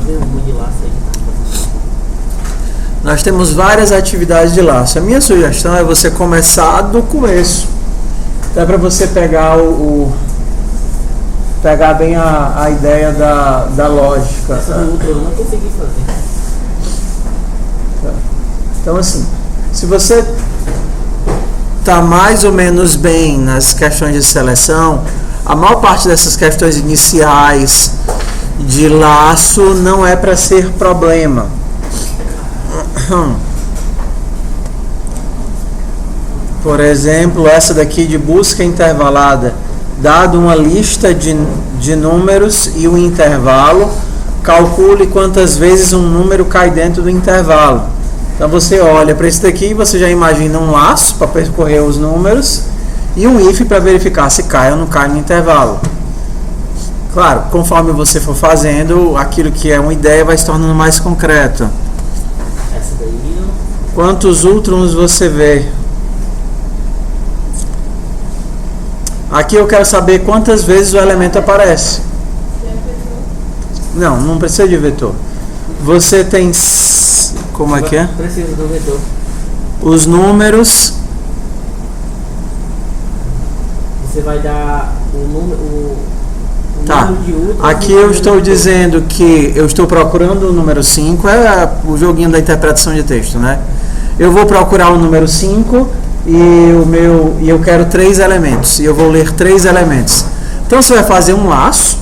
ver uma de laço aí que tá fazendo. Nós temos várias atividades de laço. A minha sugestão é você começar do começo. Dá para você pegar pegar bem a ideia da lógica. Essa do outro eu não consegui fazer. Então, assim, se você está mais ou menos bem nas questões de seleção, a maior parte dessas questões iniciais de laço não é para ser problema. Por exemplo, essa daqui de busca intervalada, dado uma lista de números e um intervalo, calcule quantas vezes um número cai dentro do intervalo. Então você olha para esse daqui e você já imagina um laço para percorrer os números e um if para verificar se cai ou não cai no intervalo. Claro, conforme você for fazendo, aquilo que é uma ideia vai se tornando mais concreto. Essa daí não. Quantos últimos você vê? Aqui eu quero saber quantas vezes o elemento aparece. Não precisa de vetor. Você tem... Como é que é? Precisa do vetor. Os números... Você vai dar o número Tá. de últimos. Aqui eu estou dizendo que eu estou procurando o número 5, é o joguinho da interpretação de texto, né? Eu vou procurar o número 5 e eu quero 3 elementos. E eu vou ler 3 elementos. Então você vai fazer um laço.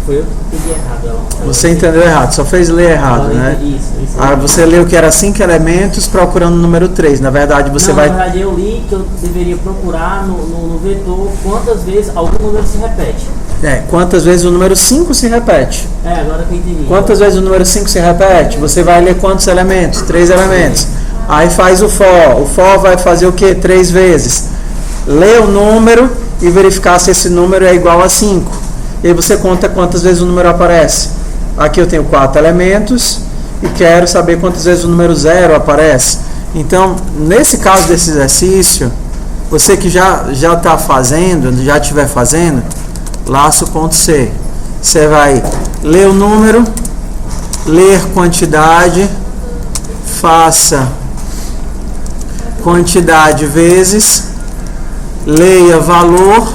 Foi eu que pedi errado. Você entendeu errado, só fez ler errado, né? Isso. Ah, você leu que era 5 elementos procurando o número 3. Na verdade, você vai... Na verdade, eu li que eu deveria procurar no vetor quantas vezes algum número se repete. Quantas vezes o número 5 se repete. Agora que eu entendi. Quantas vezes o número 5 se repete? Você vai ler quantos elementos? 3 elementos. Aí faz o for. O for vai fazer o quê? 3 vezes. Lê o número e verificar se esse número é igual a 5. E aí você conta quantas vezes o número aparece. Aqui eu tenho 4 elementos e quero saber quantas vezes o número 0 aparece. Então, nesse caso desse exercício, você que já está fazendo, já estiver fazendo, laço.c. Você vai ler o número, ler quantidade, faça quantidade vezes, leia valor,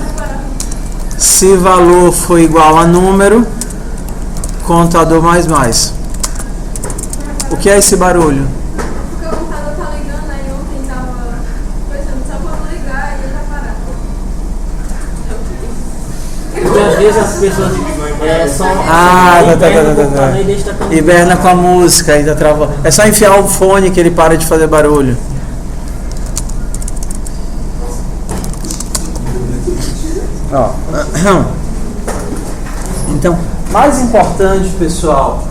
se valor for igual a número, contador mais. O que é esse barulho? Porque o computador tá ligando, aí ontem tava pensando, só vamos ligar e ele vai parar. Porque às vezes as pessoas só Tá. e deixa tocando. Hiberna com a música, ainda trava. É só enfiar o fone que ele para de fazer barulho. Ó. Então, mais importante, pessoal,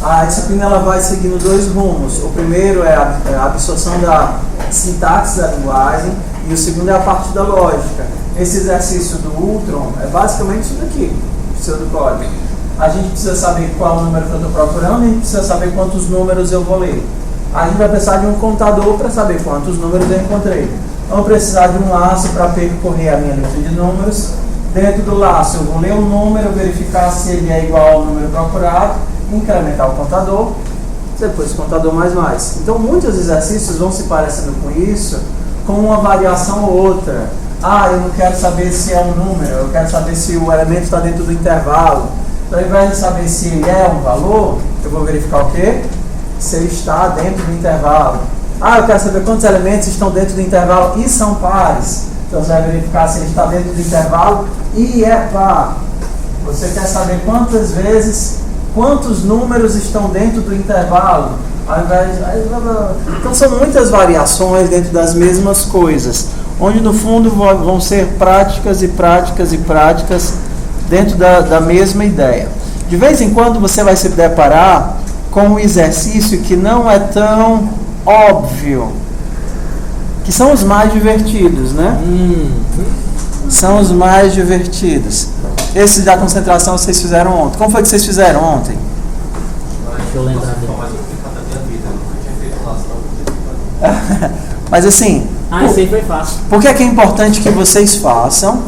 a disciplina ela vai seguindo 2 rumos. O primeiro é a absorção da sintaxe da linguagem e o segundo é a parte da lógica. Esse exercício do Ultron é basicamente isso daqui, pseudocódigo. A gente precisa saber qual o número que eu estou procurando e a gente precisa saber quantos números eu vou ler. A gente vai precisar de um contador para saber quantos números eu encontrei. Vamos precisar de um laço para percorrer a minha lista de números. Dentro do laço eu vou ler o número, verificar se ele é igual ao número procurado, incrementar o contador, depois o contador mais. Então muitos exercícios vão se parecendo com isso, com uma variação ou outra. Eu não quero saber se é um número, eu quero saber se o elemento está dentro do intervalo. Então, ao invés de saber se ele é um valor, eu vou verificar o quê? Se ele está dentro do intervalo. Eu quero saber quantos elementos estão dentro do intervalo e são pares. Então você vai verificar se ele está dentro do intervalo e é par. Você quer saber quantos números estão dentro do intervalo. Então são muitas variações dentro das mesmas coisas, onde no fundo vão ser práticas dentro da mesma ideia. De vez em quando você vai se deparar com um exercício que não é tão óbvio, que são os mais divertidos, né? São os mais divertidos. Esse da concentração vocês fizeram ontem. Como foi que vocês fizeram ontem? Deixa eu lembrar dele. Mas assim, Isso aí foi fácil. por que é importante que vocês façam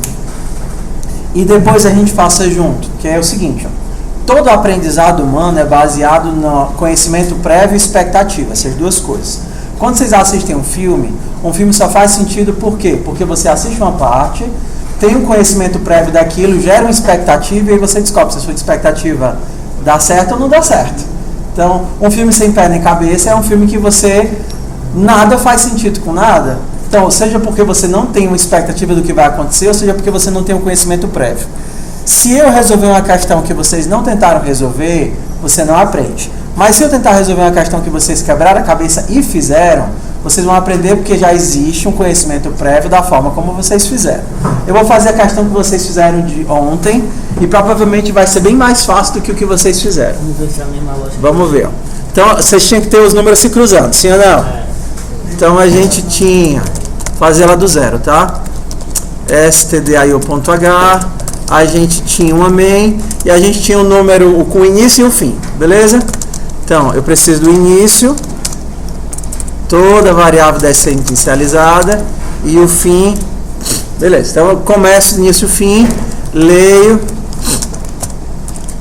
e depois a gente faça junto? Que é o seguinte, todo aprendizado humano é baseado no conhecimento prévio e expectativa, essas duas coisas. Quando vocês assistem um filme só faz sentido por quê? Porque você assiste uma parte, tem um conhecimento prévio daquilo, gera uma expectativa e aí você descobre se a sua expectativa dá certo ou não dá certo. Então, um filme sem pé nem cabeça é um filme que nada faz sentido com nada. Então, seja porque você não tem uma expectativa do que vai acontecer, ou seja porque você não tem um conhecimento prévio. Se eu resolver uma questão que vocês não tentaram resolver, você não aprende. Mas se eu tentar resolver uma questão que vocês quebraram a cabeça e fizeram, vocês vão aprender porque já existe um conhecimento prévio da forma como vocês fizeram. Eu vou fazer a questão que vocês fizeram de ontem e provavelmente vai ser bem mais fácil do que o que vocês fizeram. Vamos ver se é a mesma lógica. Vamos ver. Então, vocês tinham que ter os números se cruzando, sim ou não? Então, a gente tinha... Fazer ela do zero, tá? stdio.h, a gente tinha um amém e a gente tinha um número com o início e o fim, beleza? Então, eu preciso do início, toda variável deve ser inicializada e o fim, beleza? Então, eu começo início e fim, leio,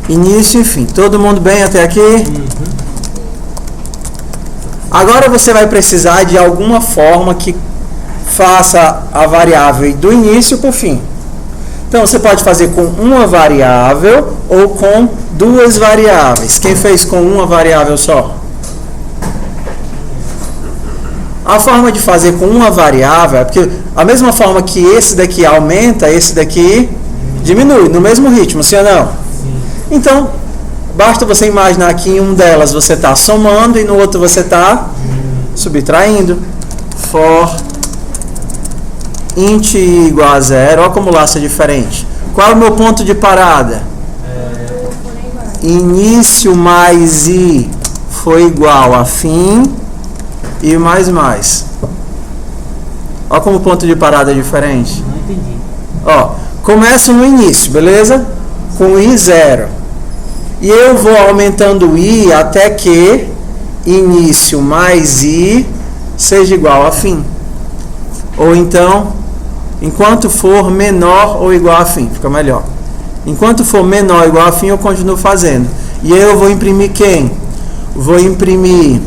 início e fim. Todo mundo bem até aqui? Agora você vai precisar de alguma forma que faça a variável do início para o fim. Então, você pode fazer com uma variável ou com duas variáveis. Quem fez com uma variável só? A forma de fazer com uma variável é porque a mesma forma que esse daqui aumenta, esse daqui diminui, no mesmo ritmo, sim ou não? Então, basta você imaginar que em um delas você está somando e no outro você está subtraindo. For int i igual a zero, olha como o laço é diferente. Qual é o meu ponto de parada? Início mais i foi igual a fim e mais. Olha como o ponto de parada é diferente. Não entendi. Ó, começo no início, beleza? Com i zero. E eu vou aumentando o i até que início mais i seja igual a fim. Ou então, enquanto for menor ou igual a fim, fica melhor. Enquanto for menor ou igual a fim, eu continuo fazendo. E aí eu vou imprimir quem? Vou imprimir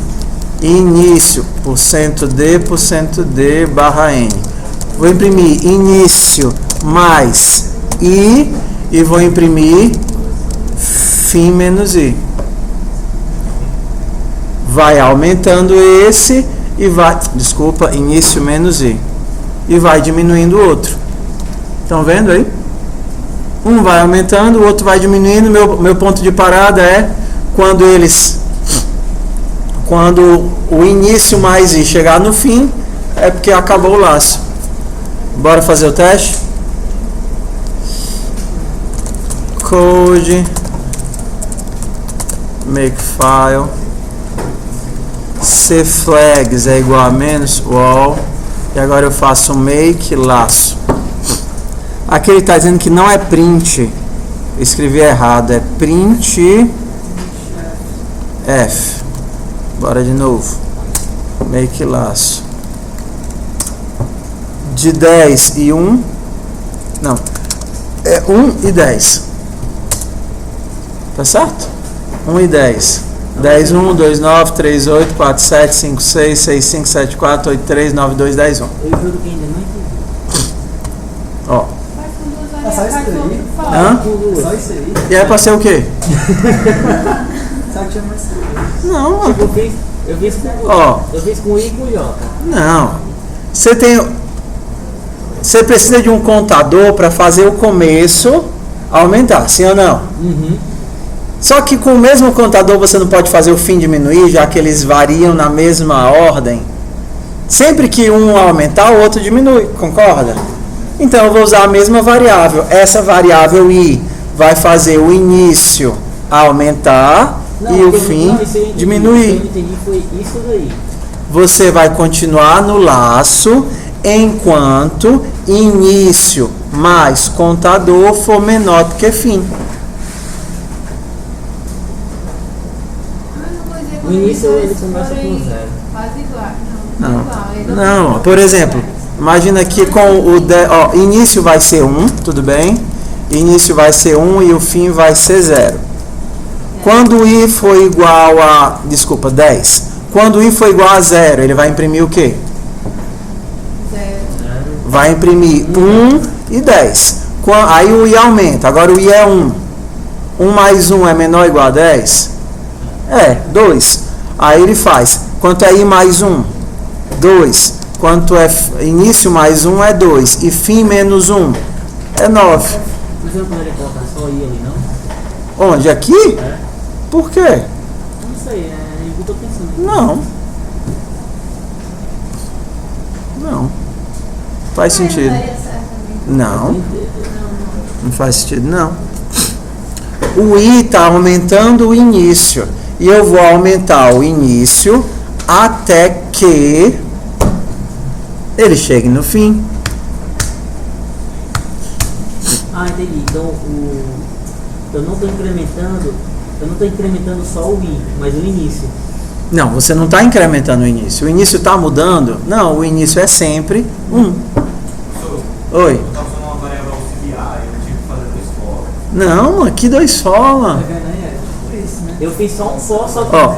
início, %d barra n. Vou imprimir início mais i e vou imprimir fim menos i. Vai aumentando esse e vai, início menos i. E vai diminuindo o outro. Estão vendo aí? Um vai aumentando, o outro vai diminuindo. Meu ponto de parada é quando o início mais i chegar no fim, é porque acabou o laço. Bora fazer o teste? Code makefile cflags é igual a menos wall. E agora eu faço um make laço. Aqui ele está dizendo que não é print. Escrevi errado. É print f. Bora de novo. Make laço. De 10 e 1. Não. É 1 e 10. Tá certo? 1 e 10. 10, 1, 2, 9, 3, 8, 4, 7, 5, 6, 6, 5, 7, 4, 8, 3, 9, 2, 10, 1. Eu juro que ainda não entendi. Ó. É só isso aí? Hã? Só isso aí? E aí pra ser o quê? Só que tinha mais. Não, Tipo, eu fiz com ó. eu fiz com I e com J. Não. Você precisa de um contador para fazer o começo aumentar, sim ou não? Só que com o mesmo contador você não pode fazer o fim diminuir, já que eles variam na mesma ordem. Sempre que um aumentar, o outro diminui, concorda? Então eu vou usar a mesma variável. Essa variável i vai fazer o início aumentar e o fim diminuir. O que eu entendi foi isso daí. Você vai continuar no laço enquanto início mais contador for menor do que fim. No início ele começa com zero. Quase igual. Não, por exemplo, imagina que com o início vai ser 1, tudo bem? Início vai ser 1 e o fim vai ser 0. Quando o I for igual a... Desculpa, 10. Quando o I for igual a 0, ele vai imprimir o quê? 0. Vai imprimir 1 e 10. Aí o I aumenta. Agora o I é 1. 1 mais 1 é menor ou igual a 10? É, 2. Aí ele faz. Quanto é I mais 1? 2. Quanto é início mais 1 é 2. E fim menos 1 é 9. Você não poderia colocar só I ali, não? Onde? Aqui? É. Por quê? Não sei, é o que eu tô pensando. Não. Não. Faz sentido. Não. Não faz sentido, não. O I está aumentando o início. E eu vou aumentar o início até que ele chegue no fim. Ah, entendi. Então, eu não estou incrementando só o I, mas o início. Não, você não está incrementando o início. O início está mudando? Não, o início é sempre 1. Oi. Eu estava usando uma variável auxiliar e eu tive que fazer 2 for. Não, aqui 2 for. Eu fiz só um for, só que... Ó,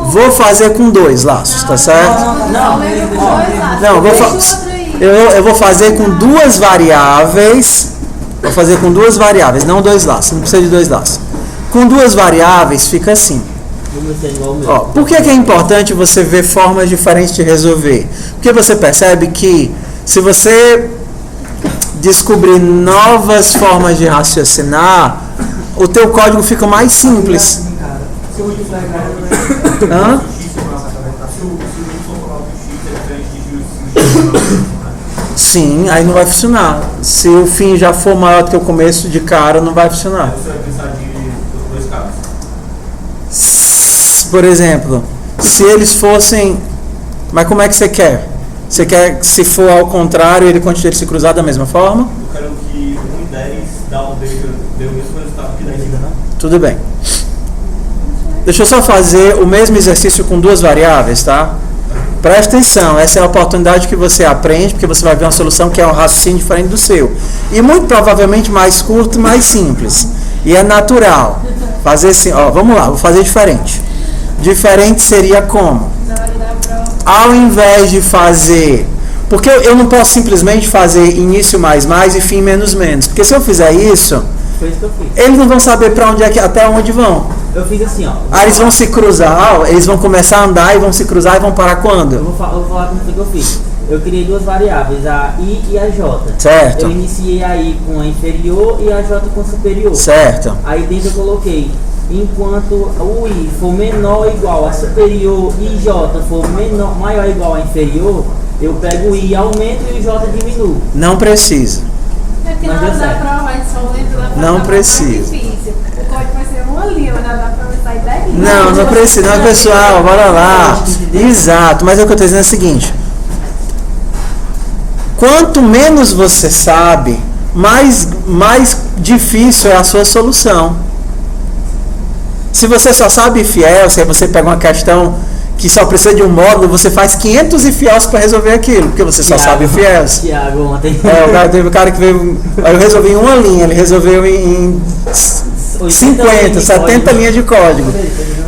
vou fazer com 2 laços, tá certo? Não, eu vou fazer com 2 variáveis. Vou fazer com 2 variáveis, não 2 laços. Não precisa de 2 laços. Com 2 variáveis fica assim. Ó, por que é importante você ver formas diferentes de resolver? Porque você percebe que se você descobrir novas formas de raciocinar, o teu código fica mais simples. Hã? Sim, aí não vai funcionar. Se o fim já for maior do que o começo, de cara não vai funcionar. Você vai pensar de 2 casos. Por exemplo, se eles fossem... Mas como é que você quer? Você quer que se for ao contrário, ele continue se cruzar da mesma forma? Eu quero que 1 e 10 dê o mesmo resultado que 10 ainda, né? Tudo bem. Deixa eu só fazer o mesmo exercício com 2 variáveis, tá? Presta atenção, essa é a oportunidade que você aprende, porque você vai ver uma solução que é um raciocínio diferente do seu. E muito provavelmente mais curto e mais simples. E é natural. Fazer assim, ó, vamos lá, vou fazer diferente. Diferente seria como? Ao invés de fazer... Porque eu não posso simplesmente fazer início mais mais e fim menos menos. Porque se eu fizer isso, Foi isso que eu fiz. eles não vão saber para onde é que, até onde vão. Eu fiz assim, ó. Aí eles vão se cruzar, eles vão começar a andar e vão se cruzar e vão parar Eu quando? vou falar como foi que eu fiz. Eu criei 2 variáveis, a I e a J. Certo. Eu iniciei a I com a inferior e a J com a superior. Certo. Aí dentro eu coloquei, enquanto o I for menor ou igual a superior e J for maior ou igual a inferior, eu pego o I e aumento e o J diminuo. Não precisa. É porque na Mas hora deu da certo. prova a gente só lembra da prova. Não tá precisa. mais difícil. O código vai ser uma linha, mas na hora da prova sai 10 linhas. Não, não precisa, não, pessoal, bora lá. Exato, mas o que eu estou dizendo é o seguinte. Quanto menos você sabe, mais difícil é a sua solução. Se você só sabe fiel, se você pega uma questão que só precisa de um módulo, você faz 500 IFELs para resolver aquilo, porque você só sabe fiéis. Tiago ontem. Teve um cara que veio, eu resolvi em uma linha, ele resolveu em 50, 70 linhas de código.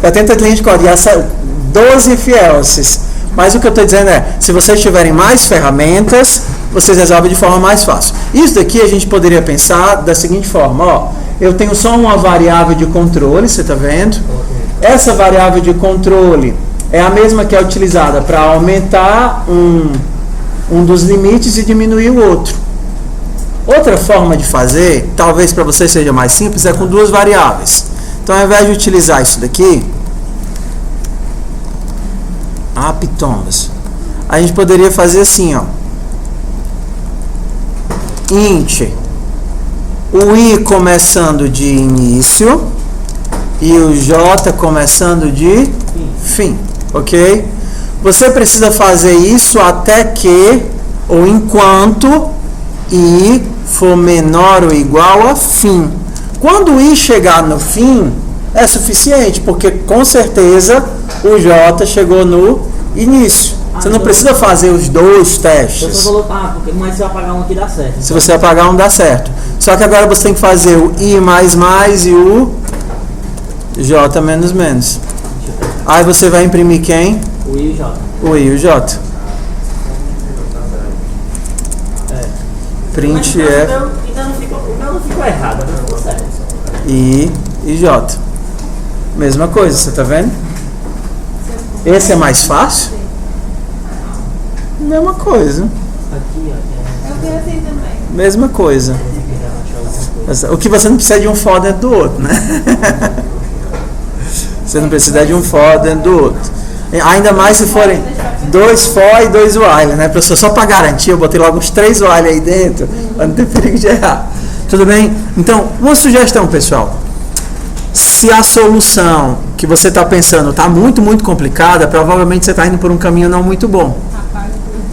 70 linhas de código, e essa 12 IFELs. Mas o que eu estou dizendo é, se vocês tiverem mais ferramentas, vocês resolvem de forma mais fácil. Isso daqui a gente poderia pensar da seguinte forma, ó, eu tenho só uma variável de controle, você está vendo? Essa variável de controle é a mesma que é utilizada para aumentar um dos limites e diminuir o outro. Outra forma de fazer, talvez para vocês seja mais simples, é com 2 variáveis. Então, ao invés de utilizar isso daqui, pitombas, a gente poderia fazer assim, ó. Int, o I começando de início e o J começando de fim, ok? Você precisa fazer isso até que, ou enquanto, I for menor ou igual a fim. Quando o I chegar no fim, é suficiente, porque com certeza o J chegou no início. Você não precisa fazer os 2 testes. Eu só coloquei, mas se eu apagar um aqui dá certo. Se você apagar um, dá certo. Só que agora você tem que fazer o I++ e o J menos menos. Aí você vai imprimir quem? O I e o J. O I e o J. Print Mas F. o meu não ficou errado, não ficou certo. I e J. Mesma coisa, você tá vendo? Esse é mais fácil? Mesma coisa. Aqui, ó. Eu quero assim também. Mesma coisa. O que você não precisa de um for dentro do outro, né? Você não precisa de um for dentro do outro. Ainda mais se forem 2 for e 2 while, né, professor? Só para garantir, eu botei logo uns 3 while aí dentro, para não ter perigo de errar. Tudo bem? Então, uma sugestão, pessoal. Se a solução que você está pensando está muito, muito complicada, provavelmente você está indo por um caminho não muito bom.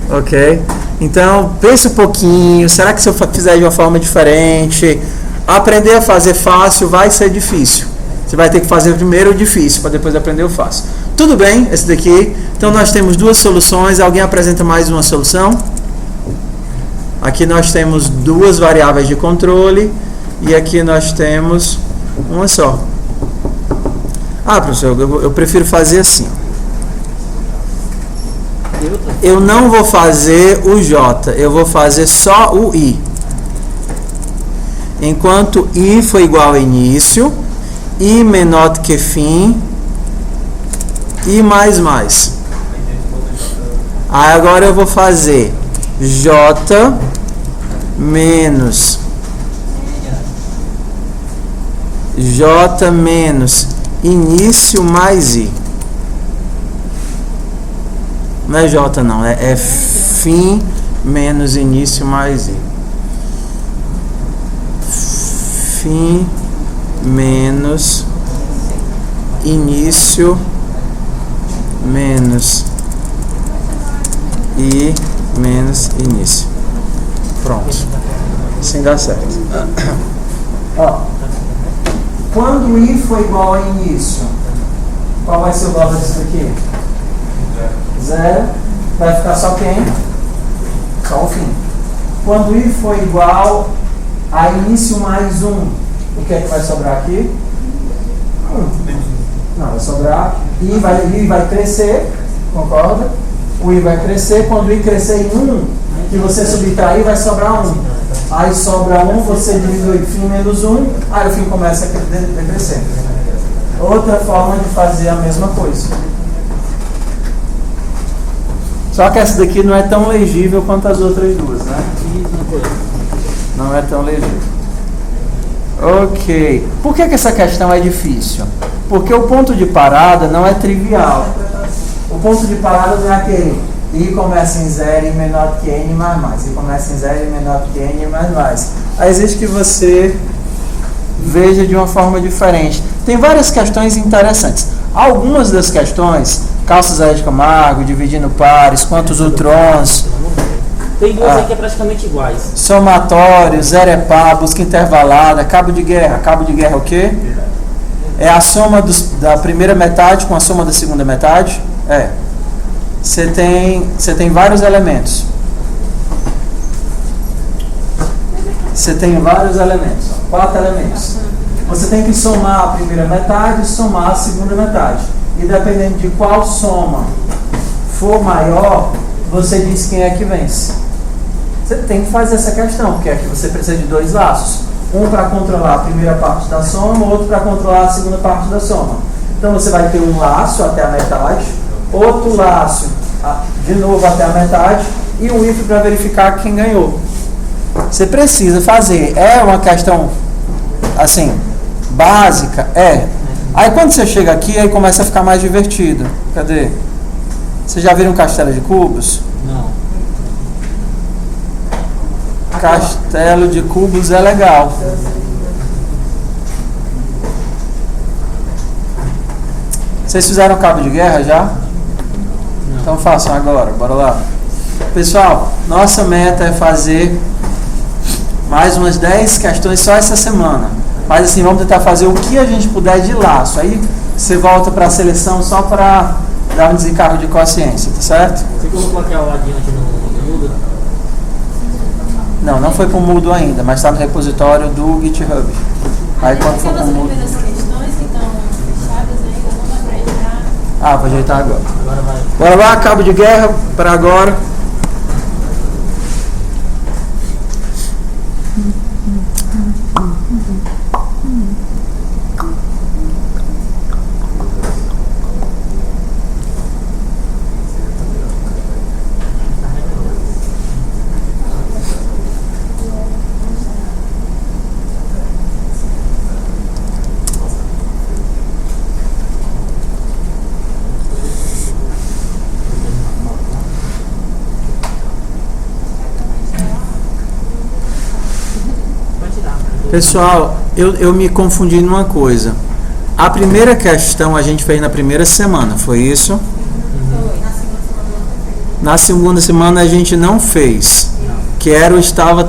Ok? Então, pense um pouquinho. Será que se eu fizer de uma forma diferente? Aprender a fazer fácil vai ser difícil. Você vai ter que fazer primeiro o difícil, para depois aprender o fácil. Tudo bem, esse daqui. Então, nós temos 2 soluções. Alguém apresenta mais uma solução? Aqui nós temos 2 variáveis de controle. E aqui nós temos uma só. Ah, professor, eu prefiro fazer assim. Eu não vou fazer o J, eu vou fazer só o I. Enquanto I foi igual a início, I menor do que fim, I mais mais. Aí agora eu vou fazer J menos início mais I. Não é J não, é fim menos início mais I. Fim menos início menos I menos início. Pronto. Assim dá certo. Ó, quando I for igual a início, qual vai ser o valor disso aqui? 0. Vai ficar só quem? Só o fim. Quando I for igual a início mais 1, o que é que vai sobrar aqui? 1. Não, vai sobrar. I vai crescer, concorda? O I vai crescer. Quando o I crescer em 1, que você subtrair, vai sobrar 1. Aí sobra 1, você diminui fim menos 1, aí o fim começa a decrescer. Outra forma de fazer a mesma coisa. Só que essa daqui não é tão legível quanto as outras duas, né? Não é tão legível. Ok. Por que essa questão é difícil? Porque o ponto de parada não é trivial. O ponto de parada não é aquele I começa em 0 e menor que N mais mais. I começa em 0 e menor que N mais mais. Aí exige que você veja de uma forma diferente. Tem várias questões interessantes. Algumas das questões, calças de Camargo, dividindo pares, quantos ultrons, tem 2 aqui que é praticamente iguais. somatório, zero é par, busca intervalada, cabo de guerra. Cabo de guerra é o quê? É a soma da primeira metade com a soma da segunda metade? É. Você tem vários elementos. Você tem vários elementos. 4 elementos. Você tem que somar a primeira metade e somar a segunda metade. E dependendo de qual soma for maior, você diz quem é que vence. Você tem que fazer essa questão, porque aqui você precisa de 2 laços. Um para controlar a primeira parte da soma, outro para controlar a segunda parte da soma. Então você vai ter um laço até a metade, outro laço de novo até a metade e um if para verificar quem ganhou. Você precisa fazer. É uma questão assim, básica? É. Aí quando você chega aqui, aí começa a ficar mais divertido. Cadê? Vocês já viram Castelo de Cubos? Não. Castelo de Cubos é legal. Vocês fizeram cabo de guerra já? Não. Então façam agora, bora lá. Pessoal, nossa meta é fazer mais umas 10 questões só essa semana. Mas assim, vamos tentar fazer o que a gente puder de laço. Aí você volta para a seleção só para dar um desencargo de consciência, tá certo? Você colocou aqui ao adiante no Moodle? Não foi para o Moodle ainda, mas está no repositório do GitHub. Aí quando for para o Moodle... primeiras questões que estão Ah, vou ajeitar agora. Agora vai. Bora lá, cabo de guerra para agora. Pessoal, eu me confundi numa coisa. A primeira questão a gente fez na primeira semana, foi isso? Na segunda semana a gente não fez. Que era o estava...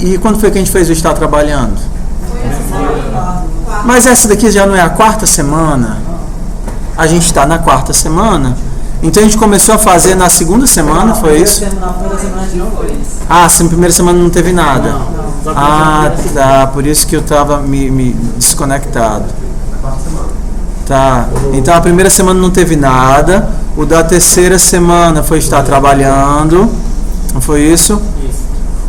E quando foi que a gente fez o estar trabalhando? Mas essa daqui já não é a quarta semana? A gente está na quarta semana. Então a gente começou a fazer na segunda semana, foi isso? Na primeira semana a gente não fez. Ah, sim, primeira semana não teve nada. Ah, tá. Por isso que eu tava me desconectado. Tá. Então a primeira semana não teve nada. O da terceira semana foi estar trabalhando. Não foi isso? Isso.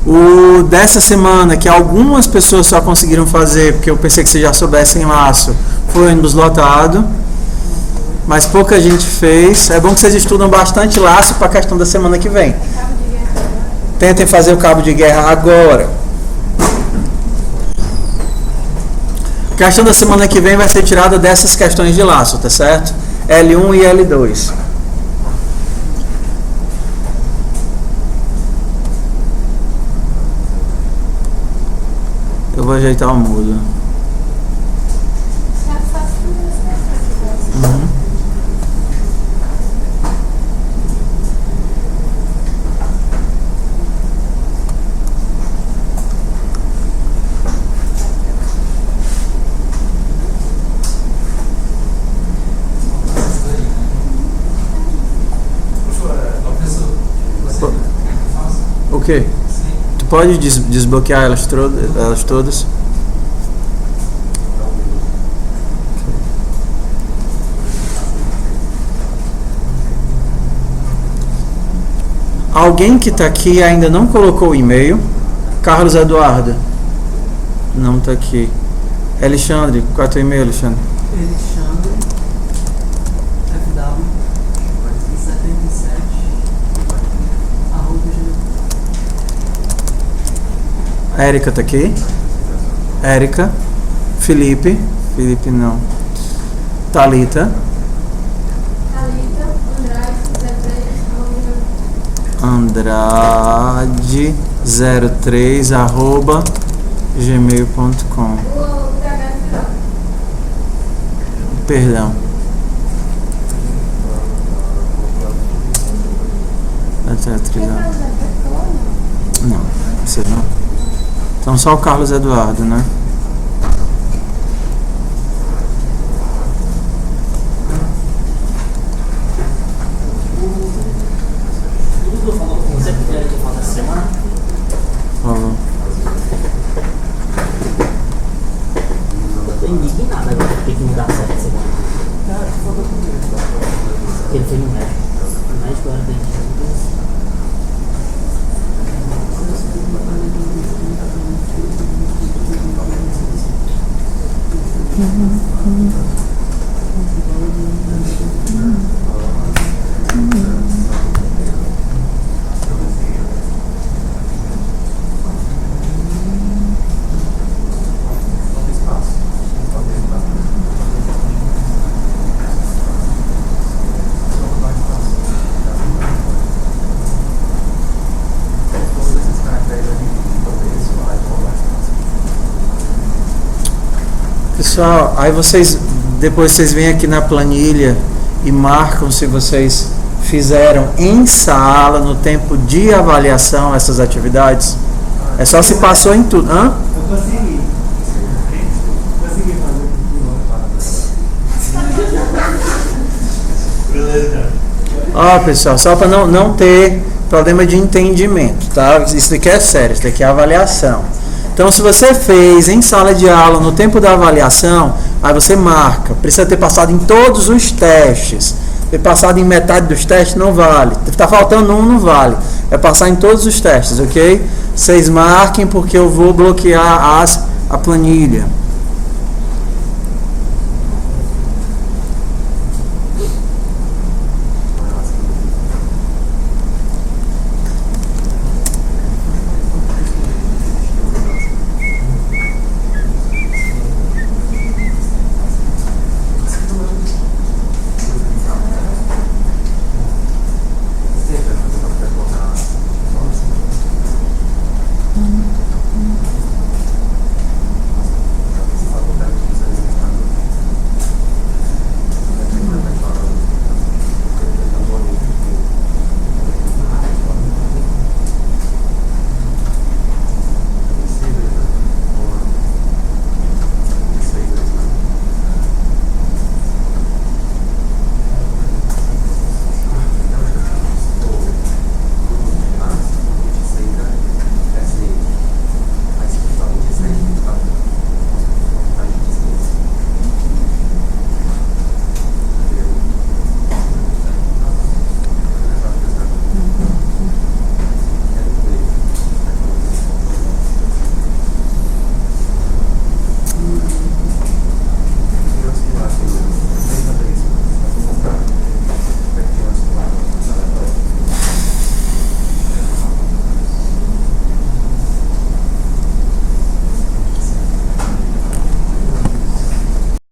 O dessa semana, que algumas pessoas só conseguiram fazer, porque eu pensei que vocês já soubessem em março, foi ônibus lotado. Mas pouca gente fez. É bom que vocês estudam bastante laço para a questão da semana que vem. Tentem fazer o cabo de guerra agora. A questão da semana que vem vai ser tirada dessas questões de laço, tá certo? L1 e L2. Eu vou ajeitar o mudo. O quê? Tu pode desbloquear elas todas? Alguém que está aqui ainda não colocou o e-mail? Carlos Eduardo? Não está aqui. Alexandre, qual é o teu e-mail, Alexandre? Alexandre FW 77 A Érica está aqui? Érica. Felipe não. Thalita. Andrade 03 @gmail.com. Perdão. Não, você não. Então só o Carlos Eduardo, né? Falou. Eu tô indignado agora que tem que mudar certo essa semana. Ele foi no médico. O médico era dentista. Pessoal, aí depois vocês vêm aqui na planilha e marcam se vocês fizeram em sala, no tempo de avaliação, essas atividades. É só se passou em tudo. Hã? Eu consegui. Consegui fazer. Ó, pessoal, só para não ter problema de entendimento, tá? Isso daqui é sério, isso daqui é avaliação. Então, se você fez em sala de aula, no tempo da avaliação, aí você marca. Precisa ter passado em todos os testes. ter passado em metade dos testes não vale. Está faltando um, não vale. É passar em todos os testes, ok? Vocês marquem porque eu vou bloquear a planilha.